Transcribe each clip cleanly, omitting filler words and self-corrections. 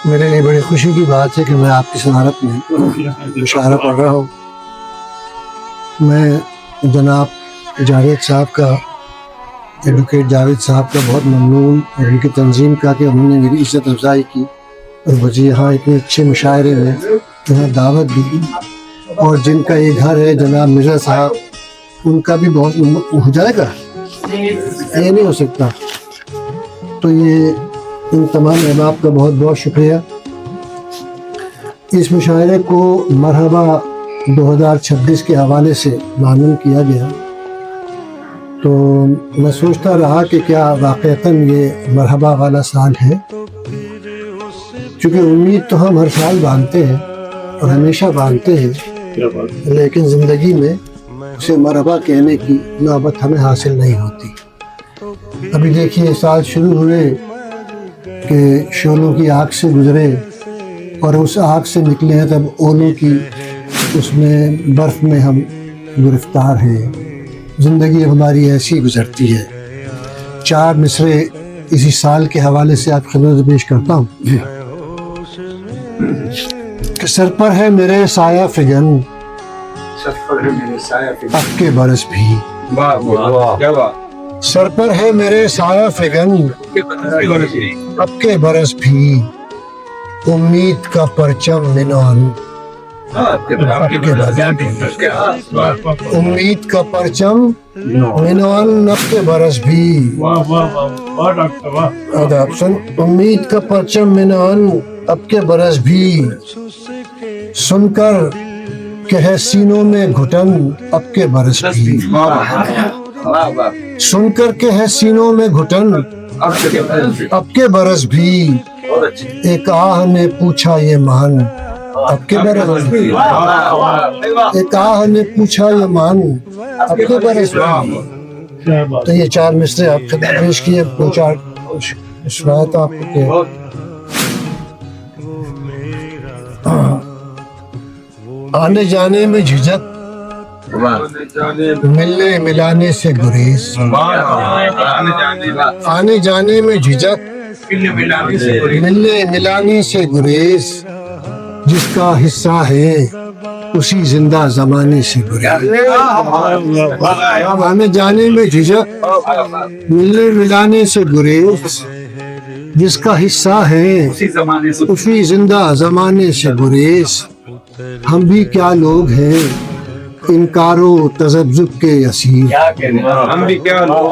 میرے لیے بڑی خوشی کی بات ہے کہ میں آپ کی صدارت میں مشاعرہ پڑھ رہا ہوں. میں جناب جاوید صاحب کا، ایڈوکیٹ جاوید صاحب کا بہت ممنون، اور ان کی تنظیم کا کہ انہوں نے میری عزت افزائی کی اور مجھے یہاں اتنے اچھے مشاعرے میں یہاں دعوت دی. اور جن کا یہ گھر ہے جناب مرزا صاحب، ان کا بھی بہت ہو جائے گا، یہ نہیں ہو سکتا. تو یہ ان تمام احباب کا بہت بہت شکریہ. اس مشاعرے کو مرحبا 2026 کے حوالے سے معلوم کیا گیا، تو میں سوچتا رہا کہ کیا واقعتاً یہ مرحبا والا سال ہے، کیونکہ امید تو ہم ہر سال باندھتے ہیں اور ہمیشہ باندھتے ہیں، لیکن زندگی میں اسے مرحبا کہنے کی نوبت ہمیں حاصل نہیں ہوتی. ابھی دیکھیے سال شروع ہوئے کہ شعلوں کی آگ سے گزرے، اور اس آگ سے نکلے ہیں تب اولوں کی اس میں برف میں ہم گرفتار ہیں. زندگی ہماری ایسی گزرتی ہے. 4 مصرے اسی سال کے حوالے سے آپ خدمت پیش کرتا ہوں کہ سر پر ہے میرے سایہ فگن، اب کے برس بھی. سر پر ہے میرے سایہ فگن، اب کے برس بھی. امید کا پرچم منوان، امید کا پرچم منوان، اب کے برس بھی. امید کا پرچم منوان، اب کے برس بھی. سن کر کہ ہے سینوں میں گھٹن، اب کے برس بھی. سن کر کہ ہے سینوں میں گھٹن، اب کے برس بھی. ایک آہ نے پوچھا یہ مان، اب کے برس بھی. ایک آہ نے پوچھا یہ مان، اب کے برس بھی. تو یہ 4 مصرے آپ خدمت پیش کیے. 2-4 شرائط آپ کو کہ آنے جانے میں جھجک، ملنے ملانے سے گریز. آنے جانے میں جھجک، ملنے ملانے سے گریز. جس کا حصہ ہے اسی زندہ زمانے سے گریز. آنے جانے میں جھجک، ملنے ملانے سے گریز. جس کا حصہ ہے اسی زندہ زمانے سے گریز. ہم بھی کیا لوگ ہیں انکار و تذبذب کے اسیر.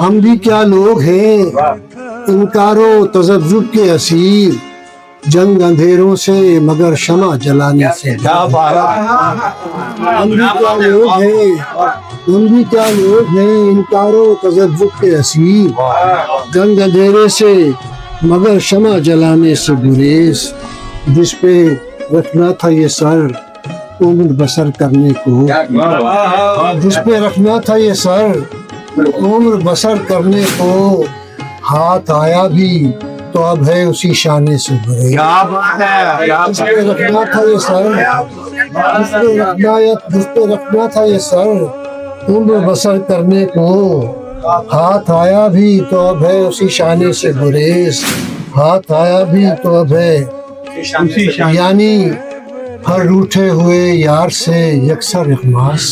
ہم بھی کیا لوگ ہیں انکار و تذبذب کے اسیر. جنگ اندھیروں سے مگر شمع جلانے سے. ہم بھی کیا لوگ ہیں، ہم بھی کیا لوگ ہیں انکار و تذبذب کے اسیر. جنگ اندھیرے سے مگر شمع جلانے سے گریز. جس پہ رکھنا تھا یہ سر عمر بسر کرنے کو، جس پہ رکھنا تھا یہ سر عمر بسر کرنے کو. ہاتھ آیا بھی تو اب ہے اسی شانے سے گریز. جس پہ رکھنا تھا یہ سر، جس پہ رکھنا تھا یہ سر عمر بسر کرنے کو. ہاتھ آیا بھی تو اب ہے اسی شانے سے گریز. ہاتھ آیا بھی تو اب ہے، یعنی ہر روٹھے ہوئے یار سے یکسر اخماس.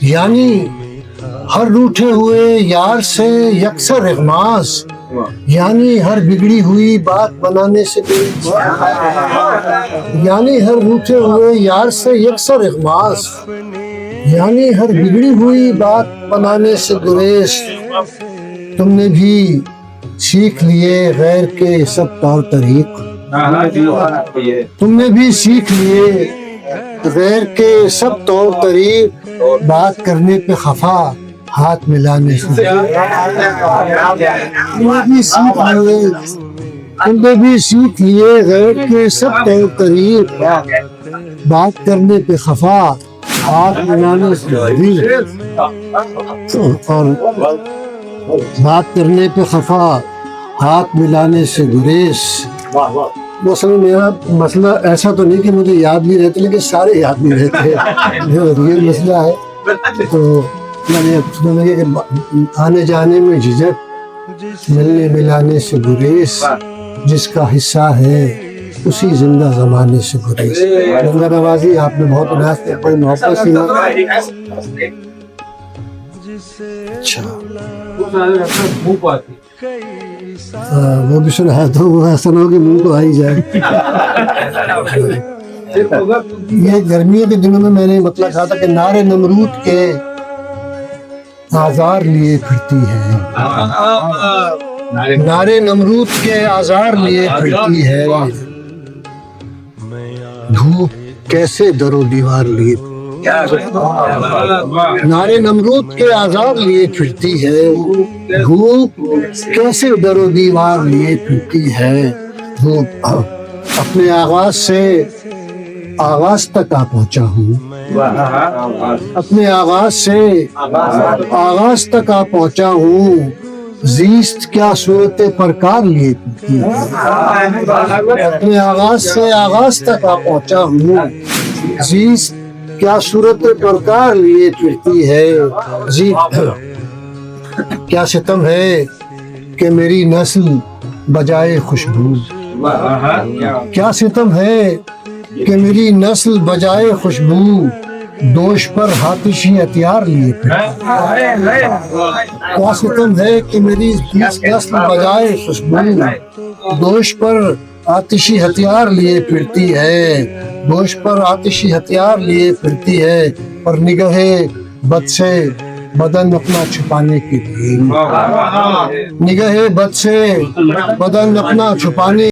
یعنی ہر روٹھے ہوئے یار سے یکسر اخماس. یعنی ہر بگڑی ہوئی بات بنانے سے گریز. یعنی ہر روٹھے ہوئے یار سے یکسر اخماس. یعنی ہر بگڑی ہوئی بات بنانے سے گریز. تم نے بھی سیکھ لیے غیر کے سب طور طریق. تم نے بھی سیکھ لیے غیر کے سب طور طریق. بات کرنے پہ خفا ہاتھ ملانے سے. تم نے بھی سیکھ لیے غیر کے سب طور طریق. بات کرنے پہ خفا ہاتھ ملانے سے. اور بات کرنے پہ خفا ہاتھ ملانے سے گریز. مثلا میرا مسئلہ ایسا تو نہیں کہ مجھے یاد نہیں رہتے، لیکن سارے یاد نہیں رہتے. یہ مسئلہ ہے. تو میں نے کہ آنے جانے میں جھجک، ملنے ملانے سے گریز، جس کا حصہ ہے اسی زندہ زمانے سے گریز۔ گنگا نوازی آپ نے بہت عنایت سے بڑی محبت سے اچھا وہ بھی سنا تو وہ ایسا نہ ہو کہ منہ کو آ ہی جائے۔ یہ گرمیوں کے دنوں میں نے مطلب کہا تھا کہ نار نمرود کے آزار لیے پھرتی ہے، نار نمرود کے آزار لیے پھرتی ہے، دھوپ کیسے در و دیوار لیے، نار نمرود کے آزار لیے پھرتی ہے، دھوپ کیسے در و دیوار لیے پھرتی ہے، دھوپ اپنے آغاز سے آغاز تک آ پہنچا ہوں، اپنے آغاز سے آغاز تک آ پہنچا ہوں، زیست کیا صورت پرکار لیے پھرتی ہے، اپنے آغاز سے آغاز تک آ پہنچا ہوں، زیست کیا صورت پرکار لیے پھرتی ہے، کیا ستم ہے کہ میری نسل بجائے خوشبو، کیا ستم ہے کہ میری نسل بجائے خوشبو، دوش پر آتشی ہتھیار لیے پھرتی ہے، کیا ستم ہے کہ میری نسل بجائے خوشبو، دوش پر آتشی ہتھیار لیے پھرتی ہے، دوش پر آتشی ہتھیار لیے پھرتی ہے، پر نگاہ بد سے بدن اپنا چھپانے کے لیے، نگاہ بد سے بدن اپنا چھپانے